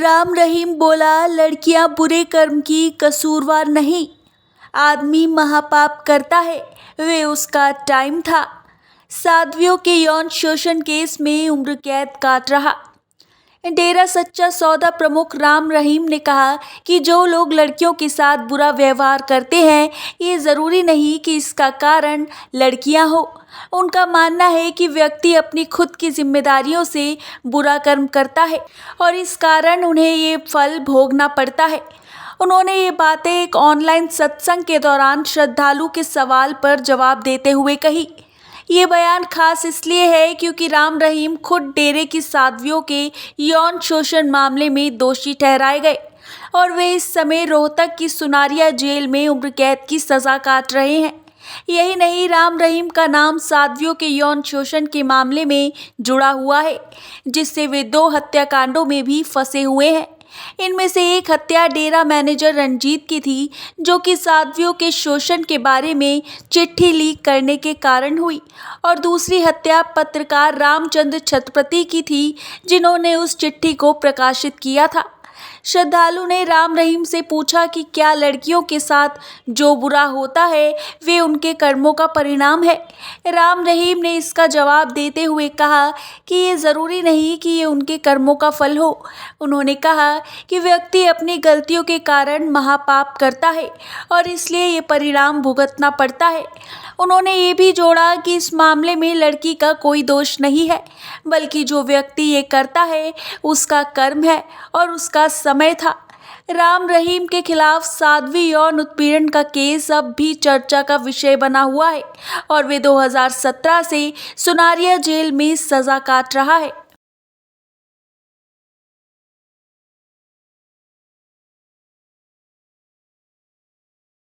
राम रहीम बोला, लड़कियां बुरे कर्म की कसूरवार नहीं, आदमी महापाप करता है, वे उसका टाइम था। साध्वियों के यौन शोषण केस में उम्र कैद काट रहा। डेरा सच्चा सौदा प्रमुख राम रहीम ने कहा कि जो लोग लड़कियों के साथ बुरा व्यवहार करते हैं, ये ज़रूरी नहीं कि इसका कारण लड़कियां हो। उनका मानना है कि व्यक्ति अपनी खुद की जिम्मेदारियों से बुरा कर्म करता है और इस कारण उन्हें ये फल भोगना पड़ता है। उन्होंने ये बातें एक ऑनलाइन सत्संग के दौरान श्रद्धालु के सवाल पर जवाब देते हुए कही। ये बयान खास इसलिए है क्योंकि राम रहीम खुद डेरे की साध्वियों के यौन शोषण मामले में दोषी ठहराए गए और वे इस समय रोहतक की सुनारिया जेल में उम्र कैद की सजा काट रहे हैं। यही नहीं, राम रहीम का नाम साध्वियों के यौन शोषण के मामले में जुड़ा हुआ है, जिससे वे 2 हत्याकांडों में भी फंसे हुए हैं। इनमें से एक हत्या डेरा मैनेजर रंजीत की थी, जो कि साध्वियों के शोषण के बारे में चिट्ठी लीक करने के कारण हुई, और दूसरी हत्या पत्रकार रामचंद्र छत्रपति की थी, जिन्होंने उस चिट्ठी को प्रकाशित किया था। श्रद्धालु ने राम रहीम से पूछा कि क्या लड़कियों के साथ जो बुरा होता है वे उनके कर्मों का परिणाम है। राम रहीम ने इसका जवाब देते हुए कहा कि ये ज़रूरी नहीं कि ये उनके कर्मों का फल हो। उन्होंने कहा कि व्यक्ति अपनी गलतियों के कारण महापाप करता है और इसलिए ये परिणाम भुगतना पड़ता है। उन्होंने ये भी जोड़ा कि इस मामले में लड़की का कोई दोष नहीं है, बल्कि जो व्यक्ति ये करता है उसका कर्म है और उसका समय था। राम रहीम के खिलाफ साध्वी यौन उत्पीड़न का केस अब भी चर्चा का विषय बना हुआ है और वे 2017 से सुनारिया जेल में सजा काट रहा है।